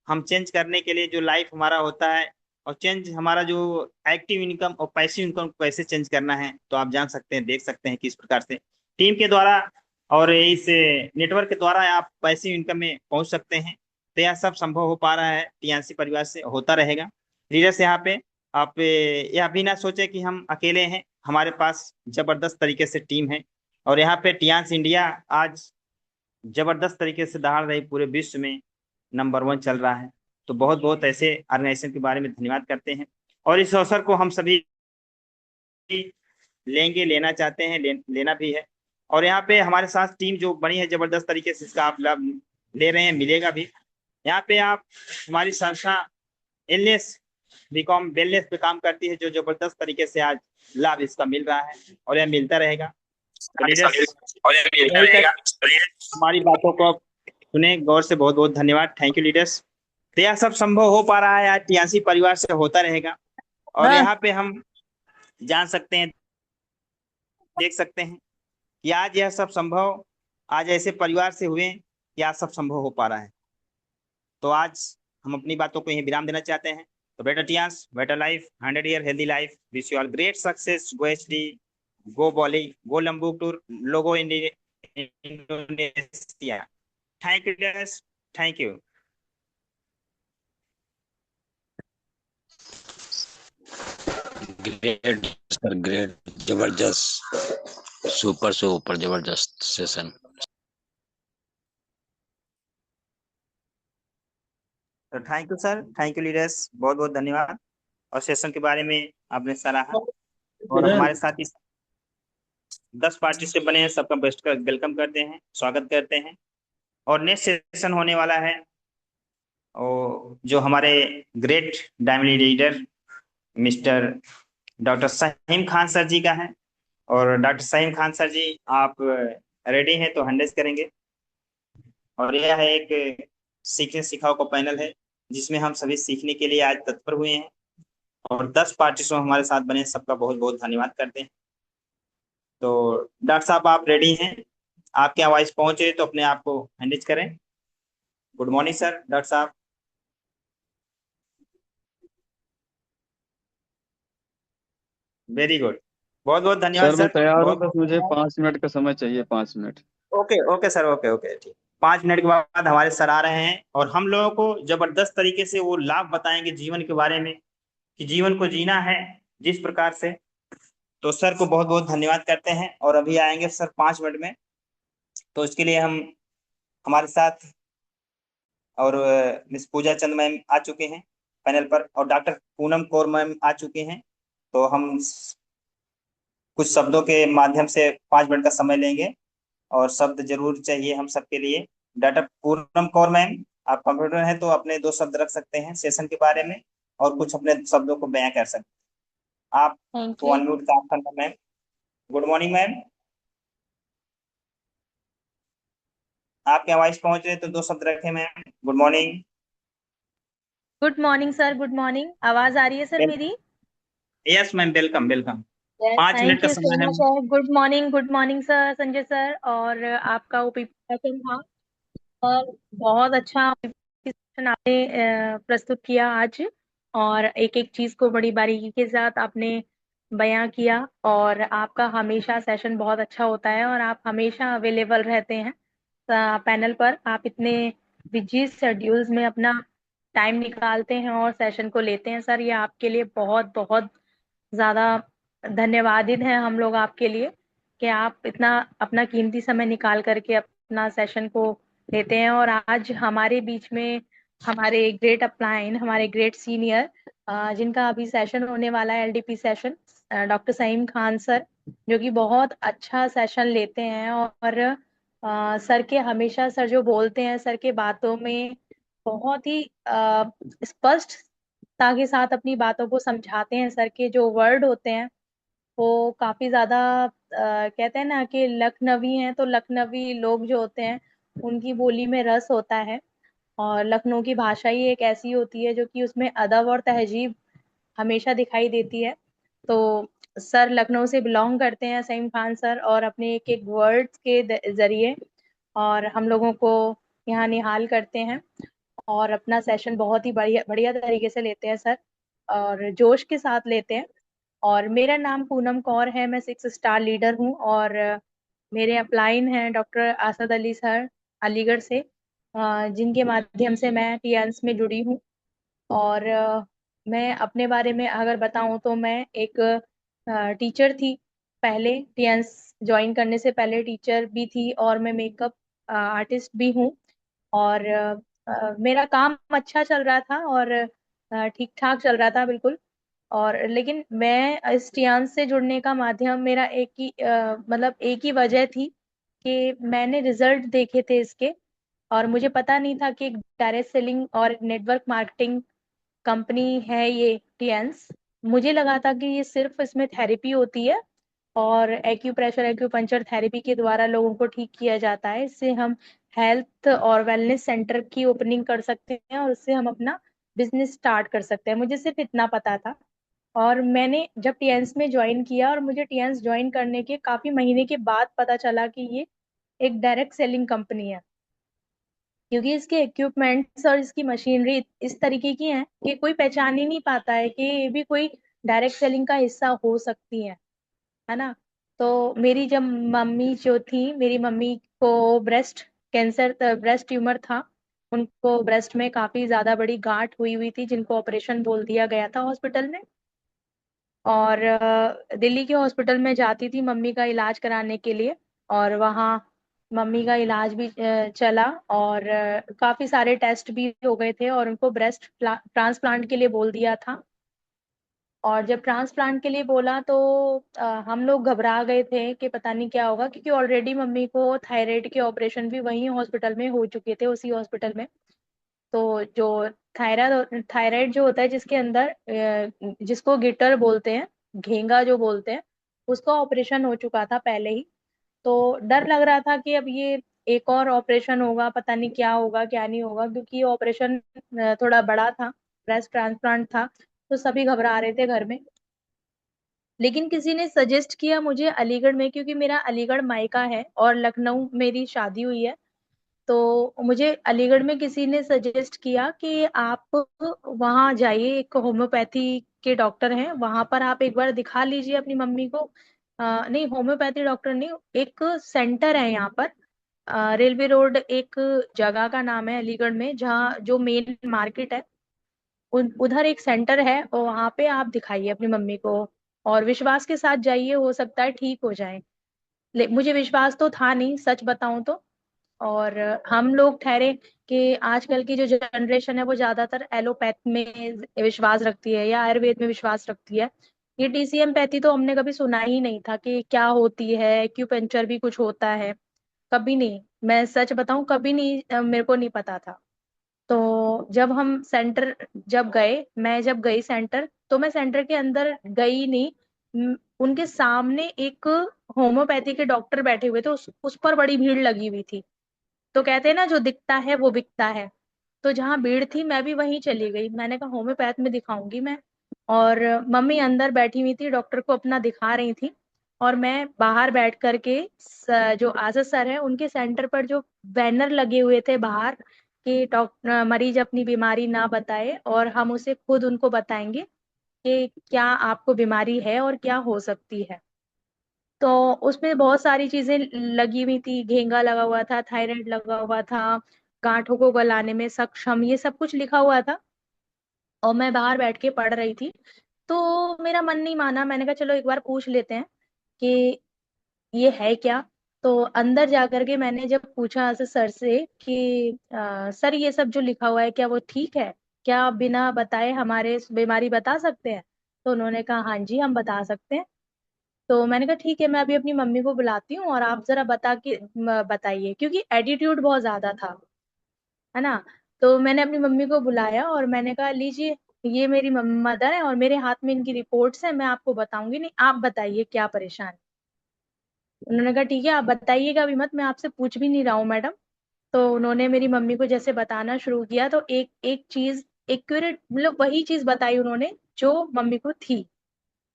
हम चेंज करने के लिए जो लाइफ हमारा होता है, और चेंज हमारा जो एक्टिव इनकम और पैसिव इनकम को कैसे चेंज करना है, तो आप जान सकते हैं, देख सकते हैं किस प्रकार से टीम के द्वारा और इस नेटवर्क के द्वारा आप पैसिव इनकम में पहुंच सकते हैं। तो यह सब संभव हो पा रहा है टीएनसी परिवार से, होता रहेगा। लीडर्स, यहाँ पे आप यह भी ना सोचे कि हम अकेले हैं, हमारे पास जबरदस्त तरीके से टीम है। और यहाँ पे टियांस इंडिया आज जबरदस्त तरीके से दहाड़ रही, पूरे विश्व में नंबर 1 चल रहा है। तो बहुत बहुत ऐसे ऑर्गेनाइजेशन के बारे में धन्यवाद करते हैं। और इस अवसर को हम सभी लेंगे, लेना चाहते हैं, लेना भी है। और यहाँ पे हमारे साथ टीम जो बनी है जबरदस्त तरीके से, इसका आप लाभ ले रहे हैं, मिलेगा भी। यहाँ पे आप हमारी संस्था एलनेस बीकॉम वेलनेस पे काम करती है, जो जबरदस्त तरीके से आज लाभ इसका मिल रहा है, और यह मिलता रहेगा। तो लीडर्स, हमारी बातों को सुने गौर से, बहुत बहुत धन्यवाद, थैंक यू लीडर्स। तो यह सब संभव हो पा रहा है आज टियासी परिवार से, होता रहेगा। और यहाँ पे हम जान सकते हैं, देख सकते हैं कि आज यह सब संभव आज ऐसे परिवार से हुए कि आज सब संभव हो पा रहा है। तो आज हम अपनी बातों को यही विराम देना चाहते हैं। तो better Tiens, better life, 100 year healthy life, wish you all great success, go HD, go Bali, go Lombok tour, लोगो Indonesia. Thank you TS, thank you. Great sir, great, जबरदस्त, सुपर से ऊपर जबरदस्त सेशन। तो thank you sir, thank you leaders, बहुत बहुत धन्यवाद। और सेशन के बारे में आपने सराहा, और हमारे साथ इस 10 पार्टिसिपेंट बने हैं, सबका बेस्ट का वेलकम करते हैं, स्वागत करते हैं। और नेक्स्ट सेशन होने वाला है और जो हमारे great diamond leader mister doctor Saheem Khan sir ji का है। और डॉक्टर सहीम खान सर जी, आप रेडी हैं तो हैंडल्स करेंगे। और यह है एक सीखने सिखाओ का पैनल है जिसमें हम सभी सीखने के लिए आज तत्पर हुए हैं। और 10 पार्टिसिपेंट हमारे साथ बने, सबका बहुत बहुत धन्यवाद करते हैं। तो डॉक्टर साहब, आप रेडी हैं? आपकी आवाज पहुंचे तो अपने आप को हैंडल्स करें। गुड मॉर्निंग सर, डॉक्टर साहब। Very good. बहुत बहुत धन्यवाद सर मैं सर, तैयार हूँ, बहुत बस बहुत मुझे धन्यवाद। 5 मिनट का समय चाहिए, 5 minute. Okay okay sir, okay okay, ठीक। 5 मिनट के बाद हमारे सर आ रहे हैं और हम लोगों को जबरदस्त तरीके से वो लाभ बताएंगे जीवन के बारे में, कि जीवन को जीना है जिस प्रकार से। तो सर को बहुत बहुत धन्यवाद करते हैं और अभी आएंगे सर 5 मिनट में। तो इसके लिए हम हमारे साथ और मिस पूजा चंद मैम आ चुके हैं पैनल पर, और डॉक्टर पूनम कौर मैम आ चुके हैं। तो हम कुछ शब्दों के माध्यम से 5 मिनट का समय लेंगे और शब्द जरूर चाहिए हम सबके लिए। डॉक्टर पूनम कौर मैम, आप कंप्यूटर हैं तो अपने 2 शब्द रख सकते हैं सेशन के बारे में और कुछ अपने शब्दों को बयां कर सकते हैं। थैंक आपको यू। अनम्यूट का ऑप्शन है मैम। Good morning ma'am. आपके आवाज पहुंच रहे तो 2 शब्द रखें ma'am. Good morning. Good morning sir, good morning. आवाज आ रही है सर मेरी? Yes ma'am, welcome welcome. Yes, 5 minute thank का यू सो समय है much ma'am. Sir. Good morning sir, Sanjay sir. और आपका ओपीडी था सर, बहुत अच्छा presentation आपने प्रस्तुत किया आज। और एक एक चीज को बड़ी बारीकी के साथ आपने बयां किया। और आपका हमेशा सेशन बहुत अच्छा होता है और आप हमेशा अवेलेबल रहते हैं पैनल पर। आप इतने बिजी शेड्यूल्स में अपना टाइम निकालते हैं और सेशन को लेते हैं सर, ये आपके लिए बहुत बहुत ज्यादा धन्यवादित हैं हम लोग आपके लिए, कि आप इतना अपना कीमती समय निकाल करके अपना सेशन को लेते हैं। और आज हमारे बीच में हमारे ग्रेट अपलाइन, हमारे ग्रेट सीनियर, जिनका अभी सेशन होने वाला है, LDP session, doctor Saim Khan sir, जो कि बहुत अच्छा सेशन लेते हैं। और सर के हमेशा, सर जो बोलते हैं, सर के बातों में बहुत ही स्पष्टता के साथ अपनी बातों को समझाते हैं। सर के जो वर्ड होते हैं वो काफी ज्यादा कहते हैं ना कि लखनवी हैं, तो लखनवी लोग जो होते हैं उनकी बोली में रस होता है। और लखनऊ की भाषा ही एक ऐसी होती है जो कि उसमें अदब और तहजीब हमेशा दिखाई देती है। तो सर लखनऊ से बिलोंग करते हैं, सईम खान सर, और अपने एक एक वर्ड्स के जरिए और हम लोगों को यहाँ निहाल करते हैं और अपना सेशन बहुत ही बढ़िया बढ़िया तरीके से लेते हैं सर, और जोश के साथ लेते हैं। और मेरा नाम पूनम कौर है, मैं 6 स्टार लीडर हूँ। और मेरे अपलाइन हैं डॉक्टर असद अली सर, अलीगढ़ से, जिनके माध्यम से मैं टीएंस में जुड़ी हूँ। और मैं अपने बारे में अगर बताऊं तो मैं एक टीचर थी पहले, टीएंस ज्वाइन करने से पहले टीचर भी थी, और मैं मेकअप आर्टिस्ट भी हूँ। और मेरा काम अच्छा चल रहा था और ठीक ठाक चल रहा था बिल्कुल। और लेकिन मैं इस टियान से जुड़ने का माध्यम मेरा एक ही मतलब एक ही वजह थी, कि मैंने रिजल्ट देखे थे इसके, और मुझे पता नहीं था कि एक डायरेक्ट सेलिंग और नेटवर्क मार्केटिंग कंपनी है ये टियंस। मुझे लगा था कि ये सिर्फ इसमें थेरेपी होती है और एक्यूप्रेशर एक्यूपंचर थेरेपी के द्वारा लोगों को ठीक किया जाता है। इससे हम हेल्थ और वेलनेस सेंटर की ओपनिंग कर सकते हैं और उससे हम अपना बिजनेस स्टार्ट कर सकते हैं। मुझे सिर्फ इतना पता था। और मैंने जब टीएंस में ज्वाइन किया, और मुझे टीएंस ज्वाइन करने के काफी महीने के बाद पता चला कि ये एक डायरेक्ट सेलिंग कंपनी है, क्योंकि इसके इक्विपमेंट्स और इसकी मशीनरी इस तरीके की हैं कि कोई पहचान ही नहीं पाता है कि ये भी कोई डायरेक्ट सेलिंग का हिस्सा हो सकती है ना। तो मेरी जब मम्मी जो थी, मेरी मम्मी को ब्रेस्ट कैंसर, ब्रेस्ट ट्यूमर था। उनको ब्रेस्ट में काफी ज्यादा बड़ी गांठ हुई हुई थी, जिनको ऑपरेशन बोल दिया गया था हॉस्पिटल में। और दिल्ली के हॉस्पिटल में जाती थी मम्मी का इलाज कराने के लिए, और वहाँ मम्मी का इलाज भी चला, और काफी सारे टेस्ट भी हो गए थे और उनको ब्रेस्ट ट्रांसप्लांट के लिए बोल दिया था। और जब ट्रांसप्लांट के लिए बोला तो हम लोग घबरा गए थे कि पता नहीं क्या होगा, क्योंकि ऑलरेडी मम्मी को थायराइड के ऑपरेशन भी वहीं हॉस्पिटल में हो चुके थे, उसी हॉस्पिटल में। तो जो थायराइड थायराइड जो होता है जिसके अंदर जिसको गिटर बोलते हैं, घेंगा जो बोलते हैं, उसका ऑपरेशन हो चुका था पहले ही। तो डर लग रहा था कि अब ये एक और ऑपरेशन होगा, पता नहीं क्या होगा क्या नहीं होगा, क्योंकि ये ऑपरेशन थोड़ा बड़ा था, ब्रेस्ट ट्रांसप्लांट था। तो सभी घबरा रहे थे घर में। लेकिन किसी ने सजेस्ट किया मुझे अलीगढ़ में, क्योंकि मेरा अलीगढ़ मायका है और लखनऊ मेरी शादी हुई है। तो मुझे अलीगढ़ में किसी ने सजेस्ट किया कि आप वहाँ जाइए, एक होम्योपैथी के डॉक्टर हैं वहां पर, आप एक बार दिखा लीजिए अपनी मम्मी को। नहीं, होम्योपैथी डॉक्टर नहीं, एक सेंटर है यहाँ पर, रेलवे रोड एक जगह का नाम है अलीगढ़ में, जहाँ जो मेन मार्केट है उधर एक सेंटर है, और वहां पे आप दिखाइए अपनी मम्मी को। और विश्वास के साथ जाइए, हो सकता है ठीक हो जाए। मुझे विश्वास तो था नहीं, सच बताऊं तो। और हम लोग ठहरे कि आजकल की जो जनरेशन है वो ज्यादातर एलोपैथ में विश्वास रखती है या आयुर्वेद में विश्वास रखती है। ये टीसीएम पैथी तो हमने कभी सुना ही नहीं था कि क्या होती है, एक्यूपेंचर भी कुछ होता है, कभी नहीं। मैं सच बताऊं, कभी नहीं, मेरे को नहीं पता था। तो जब हम सेंटर जब गए मैं जब गई सेंटर, तो मैं सेंटर के अंदर गई नहीं। उनके सामने एक होम्योपैथी के डॉक्टर बैठे हुए थे, उस पर बड़ी भीड़ लगी हुई थी। तो कहते हैं ना, जो दिखता है वो बिकता है। तो जहाँ भीड़ थी मैं भी वहीं चली गई, मैंने कहा होम्योपैथ में दिखाऊंगी मैं। और मम्मी अंदर बैठी हुई थी, डॉक्टर को अपना दिखा रही थी। और मैं बाहर बैठ करके जो आशा सर है उनके सेंटर पर जो बैनर लगे हुए थे बाहर, कि डॉक्टर मरीज अपनी बीमारी ना बताए और हम उसे खुद उनको बताएंगे कि क्या आपको बीमारी है और क्या हो सकती है। तो उसमें बहुत सारी चीजें लगी हुई थी, घेंगा लगा हुआ था, थायराइड लगा हुआ था, गांठों को गलाने में सक्षम, ये सब कुछ लिखा हुआ था। और मैं बाहर बैठ के पढ़ रही थी। तो मेरा मन नहीं माना, मैंने कहा चलो एक बार पूछ लेते हैं कि ये है क्या। तो अंदर जाकर के मैंने जब पूछा ऐसे सर से कि सर ये सब जो लिखा हुआ है क्या वो ठीक है, क्या आप बिना बताए हमारे बीमारी बता सकते हैं। तो उन्होंने कहा हाँ जी हम बता सकते हैं। तो मैंने कहा ठीक है, मैं अभी अपनी मम्मी को बुलाती हूँ और आप जरा बताइए, क्योंकि एटीट्यूड बहुत ज्यादा था, है ना। तो मैंने अपनी मम्मी को बुलाया और मैंने कहा लीजिए, ये मेरी मदर है और मेरे हाथ में इनकी रिपोर्ट्स हैं, मैं आपको बताऊंगी नहीं, आप बताइए क्या परेशान है। उन्होंने कहा ठीक है, आप बताइएगा भी मत, मैं आपसे पूछ भी नहीं रहा हूँ मैडम। तो उन्होंने मेरी मम्मी को जैसे बताना शुरू किया, तो एक एक चीज एक्यूरेट, मतलब वही चीज बताई उन्होंने जो मम्मी को थी,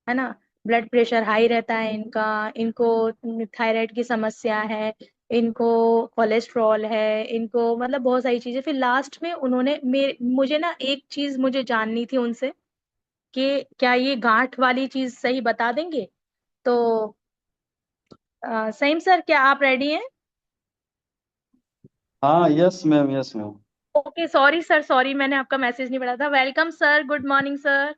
है ना। ब्लड प्रेशर हाई रहता है इनका, इनको थायराइड की समस्या है, इनको कोलेस्ट्रॉल है, इनको मतलब बहुत सारी चीजें। फिर लास्ट में उन्होंने मुझे ना एक चीज मुझे जाननी थी उनसे, कि क्या ये गांठ वाली चीज सही बता देंगे। तो सहीम सर, क्या आप रेडी हैं? हाँ, yes ma'am, yes ma'am. Okay, sorry sir, sorry मैंने आपका मैसेज नहीं पढ़ा था। Welcome sir, good morning sir.